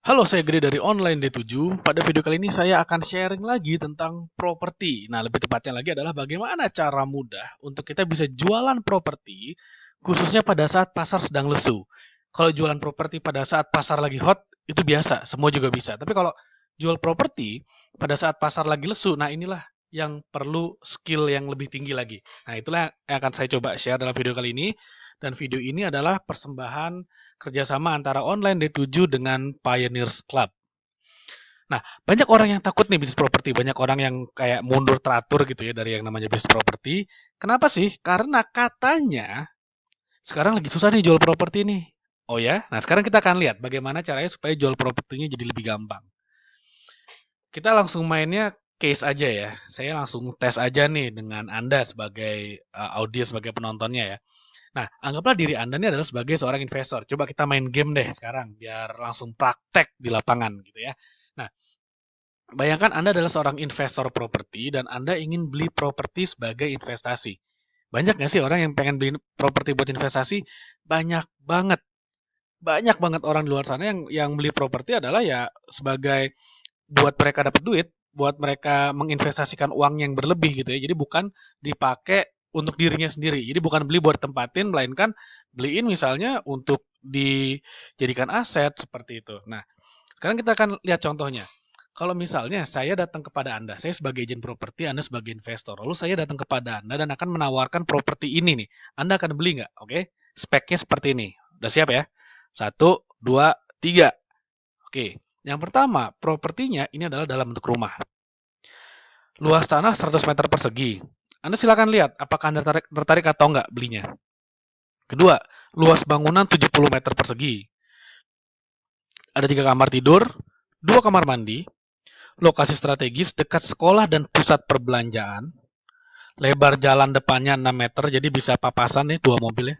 Halo, saya Gede dari Online D7. Pada video kali ini saya akan sharing lagi tentang properti. Nah, lebih tepatnya lagi adalah bagaimana cara mudah untuk kita bisa jualan properti, khususnya pada saat pasar sedang lesu. Kalau jualan properti pada saat pasar lagi hot, itu biasa, semua juga bisa. Tapi kalau jual properti pada saat pasar lagi lesu, nah inilah yang perlu skill yang lebih tinggi lagi. Nah, itulah yang akan saya coba share dalam video kali ini. Dan video ini adalah persembahan kerjasama antara Online D7 dengan Pioneers Club. Nah, banyak orang yang takut nih bisnis properti, banyak orang yang kayak mundur teratur gitu ya dari yang namanya bisnis properti. Kenapa sih? Karena katanya sekarang lagi susah nih jual properti nih. Oh ya? Nah, sekarang kita akan lihat bagaimana caranya supaya jual propertinya jadi lebih gampang. Kita langsung mainnya case aja ya. Saya langsung tes aja nih dengan Anda sebagai audiens, sebagai penontonnya ya. Nah, anggaplah diri Anda ini adalah sebagai seorang investor. Coba kita main game deh sekarang, biar langsung praktek di lapangan gitu ya. Nah, bayangkan Anda adalah seorang investor properti dan Anda ingin beli properti sebagai investasi. Banyak nggak sih orang yang pengen beli properti buat investasi? Banyak banget. Banyak banget orang di luar sana yang beli properti adalah ya sebagai buat mereka dapat duit, buat mereka menginvestasikan uang yang berlebih gitu ya. Jadi bukan dipakai untuk dirinya sendiri. Jadi bukan beli buat tempatin, melainkan beliin misalnya untuk dijadikan aset seperti itu. Nah, sekarang kita akan lihat contohnya. Kalau misalnya saya datang kepada Anda, saya sebagai agen properti, Anda sebagai investor, lalu saya datang kepada Anda dan akan menawarkan properti ini nih. Anda akan beli nggak? Oke, speknya seperti ini. Udah siap ya? Satu, dua, tiga. Oke, yang pertama, propertinya ini adalah dalam bentuk rumah. Luas tanah 100 meter persegi. Anda silakan lihat apakah Anda tertarik atau enggak belinya. Kedua, luas bangunan 70 meter persegi. Ada 3 kamar tidur, 2 kamar mandi, lokasi strategis dekat sekolah dan pusat perbelanjaan. Lebar jalan depannya 6 meter, jadi bisa papasan nih 2 mobil ya.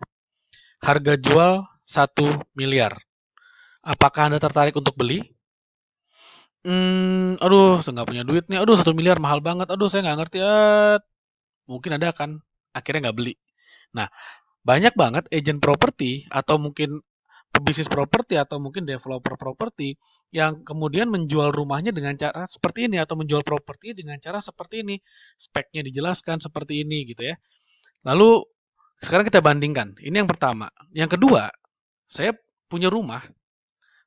Harga jual 1 miliar. Apakah Anda tertarik untuk beli? Aduh, saya nggak punya duit nih. Aduh, 1 miliar mahal banget. Aduh, saya nggak ngerti. Mungkin Anda akan akhirnya nggak beli. Nah, banyak banget agent properti atau mungkin pebisnis properti atau mungkin developer properti yang kemudian menjual rumahnya dengan cara seperti ini atau menjual properti dengan cara seperti ini. Speknya dijelaskan seperti ini gitu ya. Lalu sekarang kita bandingkan. Ini yang pertama. Yang kedua, saya punya rumah.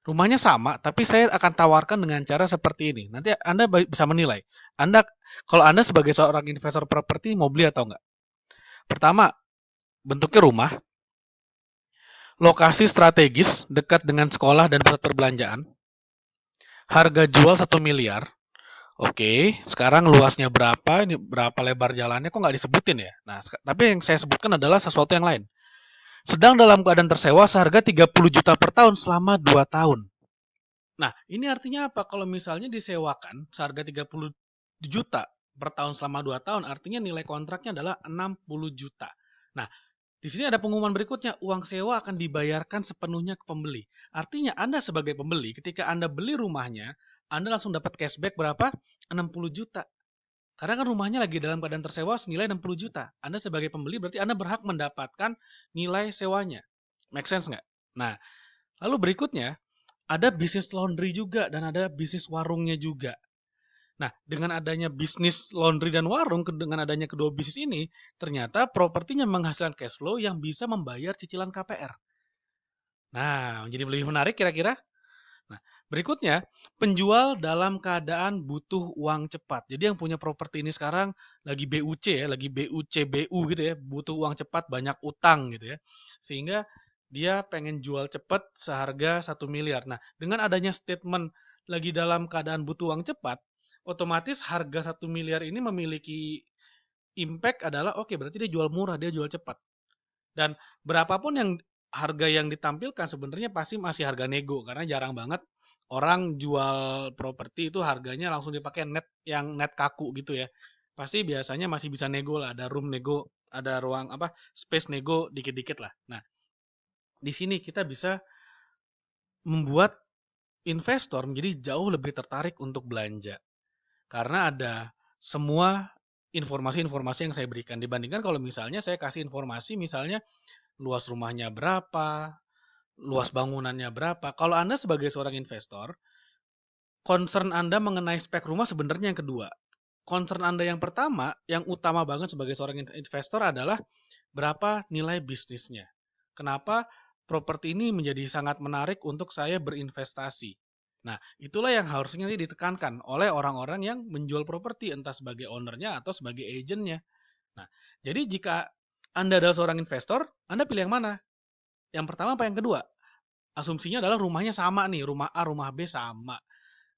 Rumahnya sama, tapi saya akan tawarkan dengan cara seperti ini. Nanti Anda bisa menilai. Anda kalau Anda sebagai seorang investor properti mau beli atau enggak. Pertama, bentuknya rumah, lokasi strategis dekat dengan sekolah dan pusat perbelanjaan, harga jual 1 miliar. Oke, sekarang luasnya berapa? Ini berapa lebar jalannya? Kok nggak disebutin ya? Nah, tapi yang saya sebutkan adalah sesuatu yang lain. Sedang dalam keadaan tersewa seharga 30 juta per tahun selama 2 tahun. Nah, ini artinya apa? Kalau misalnya disewakan seharga 30 juta per tahun selama 2 tahun, artinya nilai kontraknya adalah 60 juta. Nah, di sini ada pengumuman berikutnya, uang sewa akan dibayarkan sepenuhnya ke pembeli. Artinya Anda sebagai pembeli, ketika Anda beli rumahnya, Anda langsung dapat cashback berapa? 60 juta. Karena kan rumahnya lagi dalam keadaan tersewa senilai 60 juta. Anda sebagai pembeli berarti Anda berhak mendapatkan nilai sewanya. Make sense nggak? Nah, lalu berikutnya, ada bisnis laundry juga dan ada bisnis warungnya juga. Nah, dengan adanya bisnis laundry dan warung, dengan adanya kedua bisnis ini, ternyata propertinya menghasilkan cash flow yang bisa membayar cicilan KPR. Nah, menjadi lebih menarik kira-kira? Nah, berikutnya, penjual dalam keadaan butuh uang cepat. Jadi yang punya properti ini sekarang lagi BUC ya, lagi BUCBU gitu ya, butuh uang cepat, banyak utang gitu ya. Sehingga dia pengen jual cepat seharga 1 miliar. Nah, dengan adanya statement lagi dalam keadaan butuh uang cepat, otomatis harga 1 miliar ini memiliki impact adalah oke, berarti dia jual murah, dia jual cepat. Dan berapapun yang harga yang ditampilkan sebenarnya pasti masih harga nego karena jarang banget orang jual properti itu harganya langsung dipakai net yang net kaku gitu ya. Pasti biasanya masih bisa nego lah, ada room nego, ada ruang apa space nego dikit-dikit lah. Nah, di sini kita bisa membuat investor menjadi jauh lebih tertarik untuk belanja karena ada semua informasi-informasi yang saya berikan dibandingkan kalau misalnya saya kasih informasi misalnya luas rumahnya berapa, luas bangunannya berapa. Kalau Anda sebagai seorang investor, concern Anda mengenai spek rumah sebenarnya yang kedua. Concern Anda yang pertama, yang utama banget sebagai seorang investor adalah berapa nilai bisnisnya. Kenapa properti ini menjadi sangat menarik untuk saya berinvestasi. Nah, itulah yang harusnya ditekankan oleh orang-orang yang menjual properti, entah sebagai ownernya atau sebagai agentnya. Nah, jadi jika Anda adalah seorang investor, Anda pilih yang mana? Yang pertama apa yang kedua? Asumsinya adalah rumahnya sama nih, rumah A, rumah B sama.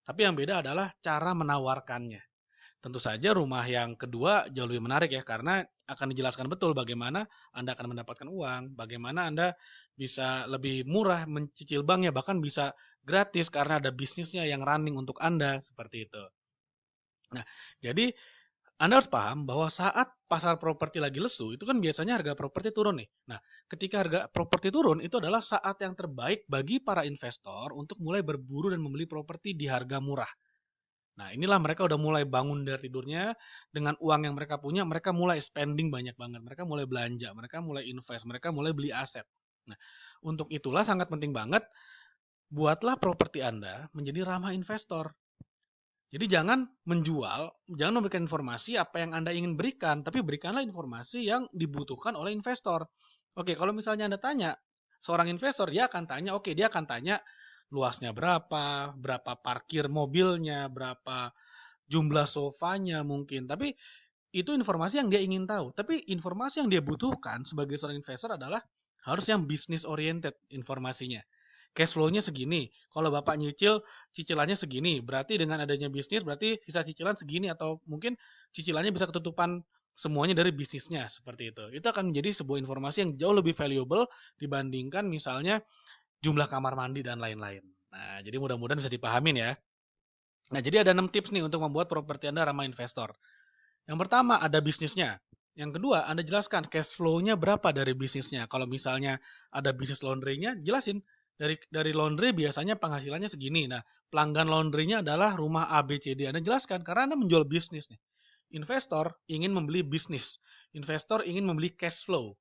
Tapi yang beda adalah cara menawarkannya. Tentu saja rumah yang kedua jauh lebih menarik ya, karena akan dijelaskan betul bagaimana Anda akan mendapatkan uang, bagaimana Anda bisa lebih murah mencicil banknya, bahkan bisa gratis karena ada bisnisnya yang running untuk Anda, seperti itu. Nah, jadi Anda harus paham bahwa saat pasar properti lagi lesu, itu kan biasanya harga properti turun nih. Nah, ketika harga properti turun, itu adalah saat yang terbaik bagi para investor untuk mulai berburu dan membeli properti di harga murah. Nah, inilah mereka udah mulai bangun dari tidurnya, dengan uang yang mereka punya, mereka mulai spending banyak banget, mereka mulai belanja, mereka mulai invest, mereka mulai beli aset. Nah, untuk itulah sangat penting banget, buatlah properti Anda menjadi ramah investor. Jadi jangan menjual, jangan memberikan informasi apa yang Anda ingin berikan, tapi berikanlah informasi yang dibutuhkan oleh investor. Oke, kalau misalnya Anda tanya, seorang investor, dia akan tanya, dia akan tanya luasnya berapa, berapa parkir mobilnya, berapa jumlah sofanya mungkin. Tapi itu informasi yang dia ingin tahu. Tapi informasi yang dia butuhkan sebagai seorang investor adalah harus yang business oriented informasinya. Cash flow-nya segini. Kalau Bapak nyicil, cicilannya segini. Berarti dengan adanya bisnis, berarti sisa cicilan segini. Atau mungkin cicilannya bisa ketutupan semuanya dari bisnisnya. Seperti itu. Itu akan menjadi sebuah informasi yang jauh lebih valuable dibandingkan misalnya jumlah kamar mandi dan lain-lain. Nah, jadi mudah-mudahan bisa dipahamin ya. Nah, jadi ada 6 tips nih untuk membuat properti Anda ramah investor. Yang pertama, ada bisnisnya. Yang kedua, Anda jelaskan cash flow-nya berapa dari bisnisnya. Kalau misalnya ada bisnis laundry-nya, jelasin. Dari laundry biasanya penghasilannya segini. Nah, pelanggan laundry-nya adalah rumah A, B, C, D. Anda jelaskan, karena Anda menjual bisnis nih. Investor ingin membeli bisnis. Investor ingin membeli cash flow.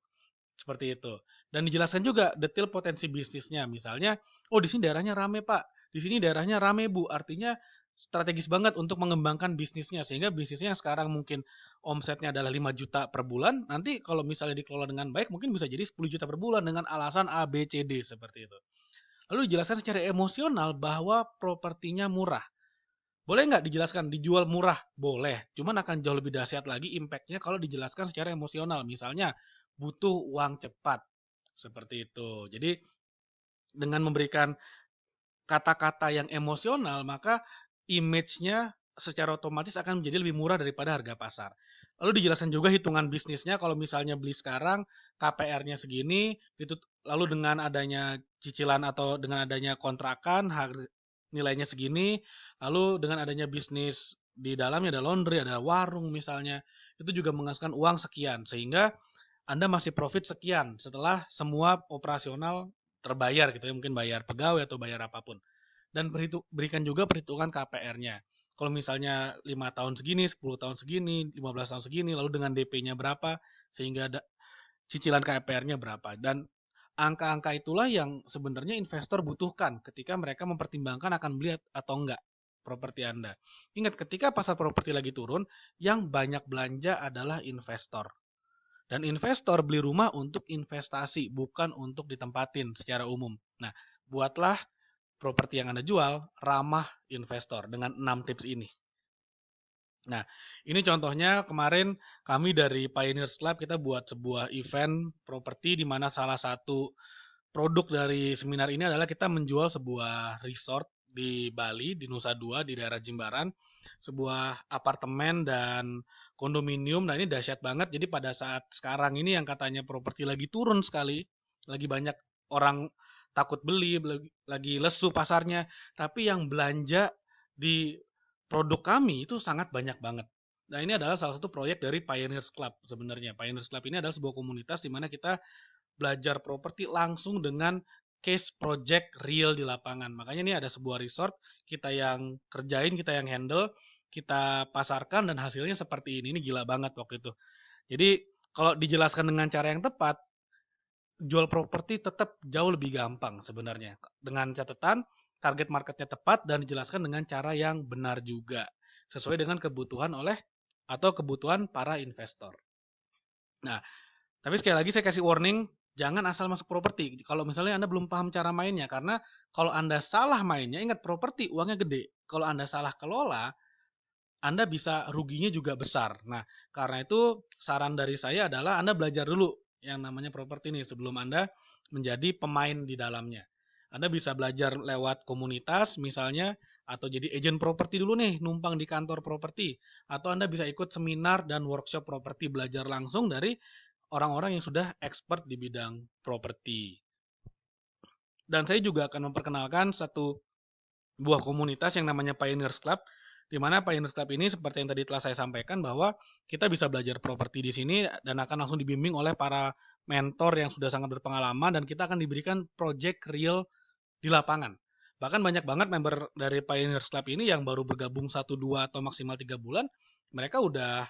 Seperti itu. Dan dijelaskan juga detail potensi bisnisnya. Misalnya, di sini daerahnya rame Pak. Di sini daerahnya rame Bu. Artinya strategis banget untuk mengembangkan bisnisnya. Sehingga bisnisnya yang sekarang mungkin omsetnya adalah 5 juta per bulan. Nanti kalau misalnya dikelola dengan baik mungkin bisa jadi 10 juta per bulan dengan alasan A, B, C, D seperti itu. Lalu dijelaskan secara emosional bahwa propertinya murah. Boleh nggak dijelaskan dijual murah? Boleh. Cuman akan jauh lebih dahsyat lagi impact-nya kalau dijelaskan secara emosional. Misalnya butuh uang cepat. Seperti itu. Jadi dengan memberikan kata-kata yang emosional, maka image-nya secara otomatis akan menjadi lebih murah daripada harga pasar. Lalu dijelaskan juga hitungan bisnisnya, kalau misalnya beli sekarang, KPR-nya segini, lalu dengan adanya cicilan atau dengan adanya kontrakan, nilainya segini, lalu dengan adanya bisnis di dalamnya ada laundry, ada warung misalnya, itu juga menghasilkan uang sekian, sehingga Anda masih profit sekian setelah semua operasional terbayar gitu ya, mungkin bayar pegawai atau bayar apapun. Dan berikan juga perhitungan KPR-nya. Kalau misalnya 5 tahun segini, 10 tahun segini, 15 tahun segini, lalu dengan DP-nya berapa, sehingga cicilan KPR-nya berapa. Dan angka-angka itulah yang sebenarnya investor butuhkan ketika mereka mempertimbangkan akan beli atau enggak properti Anda. Ingat, ketika pasar properti lagi turun, yang banyak belanja adalah investor. Dan investor beli rumah untuk investasi, bukan untuk ditempatin secara umum. Nah, buatlah properti yang Anda jual ramah investor dengan 6 tips ini. Nah, ini contohnya kemarin kami dari Pioneers Club kita buat sebuah event properti di mana salah satu produk dari seminar ini adalah kita menjual sebuah resort di Bali, di Nusa Dua, di daerah Jimbaran, sebuah apartemen dan kondominium. Nah, ini dahsyat banget. Jadi pada saat sekarang ini yang katanya properti lagi turun sekali, lagi banyak orang takut beli, lagi lesu pasarnya, tapi yang belanja di produk kami itu sangat banyak banget. Nah, ini adalah salah satu proyek dari Pioneers Club sebenarnya. Pioneers Club ini adalah sebuah komunitas di mana kita belajar properti langsung dengan case project real di lapangan. Makanya ini ada sebuah resort, kita yang kerjain, kita yang handle, kita pasarkan dan hasilnya seperti ini. Ini gila banget waktu itu. Jadi kalau dijelaskan dengan cara yang tepat, jual properti tetap jauh lebih gampang sebenarnya. Dengan catatan target marketnya tepat dan dijelaskan dengan cara yang benar juga. Sesuai dengan kebutuhan kebutuhan para investor. Nah, tapi sekali lagi saya kasih warning, jangan asal masuk properti. Kalau misalnya Anda belum paham cara mainnya, karena kalau Anda salah mainnya, ingat properti uangnya gede. Kalau Anda salah kelola, Anda bisa ruginya juga besar. Nah, karena itu saran dari saya adalah Anda belajar dulu yang namanya properti ini sebelum Anda menjadi pemain di dalamnya. Anda bisa belajar lewat komunitas misalnya, atau jadi agent properti dulu nih, numpang di kantor properti. Atau Anda bisa ikut seminar dan workshop properti, belajar langsung dari orang-orang yang sudah expert di bidang properti. Dan saya juga akan memperkenalkan satu buah komunitas yang namanya Pioneers Club, di mana Pioneers Club ini seperti yang tadi telah saya sampaikan bahwa kita bisa belajar properti di sini dan akan langsung dibimbing oleh para mentor yang sudah sangat berpengalaman dan kita akan diberikan project real di lapangan. Bahkan banyak banget member dari Pioneers Club ini yang baru bergabung 1, 2, atau maksimal 3 bulan, mereka udah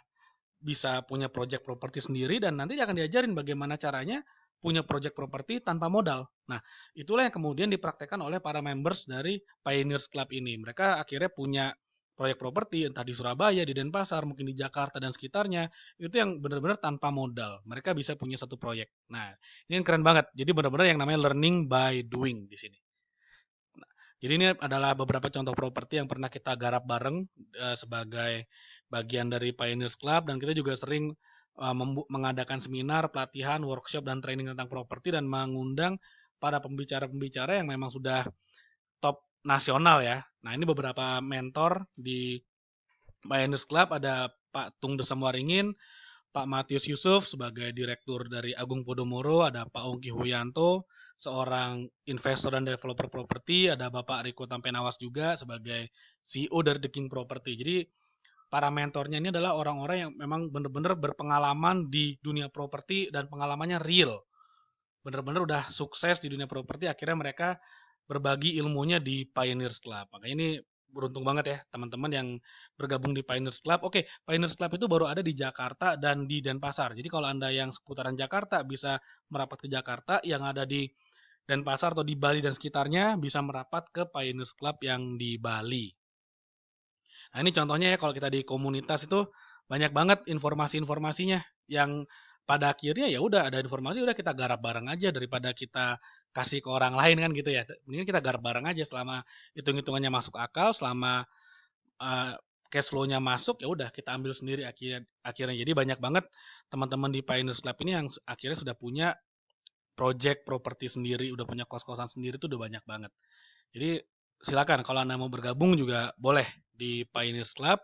bisa punya project properti sendiri dan nanti akan diajarin bagaimana caranya punya project properti tanpa modal. Nah, itulah yang kemudian dipraktekkan oleh para members dari Pioneers Club ini. Mereka akhirnya punya proyek properti entah di Surabaya, di Denpasar, mungkin di Jakarta dan sekitarnya. Itu yang benar-benar tanpa modal. Mereka bisa punya satu proyek. Nah, ini yang keren banget. Jadi benar-benar yang namanya learning by doing di sini. Nah, jadi ini adalah beberapa contoh properti yang pernah kita garap bareng sebagai bagian dari Pioneers Club dan kita juga sering mengadakan seminar, pelatihan, workshop dan training tentang properti dan mengundang para pembicara-pembicara yang memang sudah top nasional ya. Nah, ini beberapa mentor di Pioneers Club, ada Pak Tung Desamwaringin, Pak Matius Yusuf sebagai direktur dari Agung Podomoro, ada Pak Ongki Huyanto, seorang investor dan developer properti, ada Bapak Riko Tampenawas juga sebagai CEO dari The King Property. Jadi para mentornya ini adalah orang-orang yang memang benar-benar berpengalaman di dunia properti dan pengalamannya real. Benar-benar udah sukses di dunia properti, akhirnya mereka berbagi ilmunya di Pioneers Club. Makanya ini beruntung banget ya teman-teman yang bergabung di Pioneers Club. Oke, Pioneers Club itu baru ada di Jakarta dan di Denpasar. Jadi kalau Anda yang seputaran Jakarta bisa merapat ke Jakarta, yang ada di Denpasar atau di Bali dan sekitarnya bisa merapat ke Pioneers Club yang di Bali. Nah, ini contohnya ya kalau kita di komunitas itu banyak banget informasi-informasinya yang pada akhirnya ya udah ada informasi udah kita garap bareng aja daripada kita kasih ke orang lain kan gitu ya. Mending kita garap bareng aja selama hitung-hitungannya masuk akal, selama uh, cash flow-nya masuk ya udah kita ambil sendiri akhirnya. Jadi banyak banget teman-teman di Pioneers Club ini yang akhirnya sudah punya project properti sendiri, udah punya kos-kosan sendiri tuh udah banyak banget. Jadi silakan kalau Anda mau bergabung juga boleh di Pioneers Club.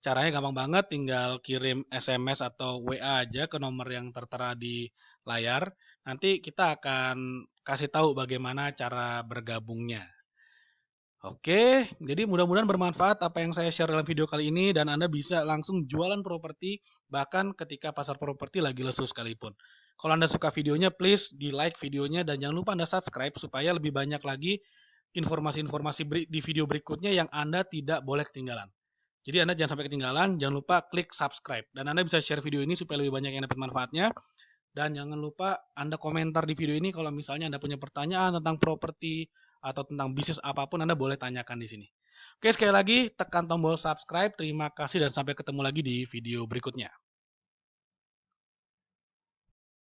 Caranya gampang banget, tinggal kirim SMS atau WA aja ke nomor yang tertera di layar. Nanti kita akan kasih tahu bagaimana cara bergabungnya. Oke, jadi mudah-mudahan bermanfaat apa yang saya share dalam video kali ini dan Anda bisa langsung jualan properti bahkan ketika pasar properti lagi lesu sekalipun. Kalau Anda suka videonya, please di like videonya dan jangan lupa Anda subscribe supaya lebih banyak lagi informasi-informasi di video berikutnya yang Anda tidak boleh ketinggalan. Jadi Anda jangan sampai ketinggalan, jangan lupa klik subscribe. Dan Anda bisa share video ini supaya lebih banyak yang dapat manfaatnya. Dan jangan lupa Anda komentar di video ini kalau misalnya Anda punya pertanyaan tentang properti atau tentang bisnis apapun, Anda boleh tanyakan di sini. Oke, sekali lagi tekan tombol subscribe. Terima kasih dan sampai ketemu lagi di video berikutnya.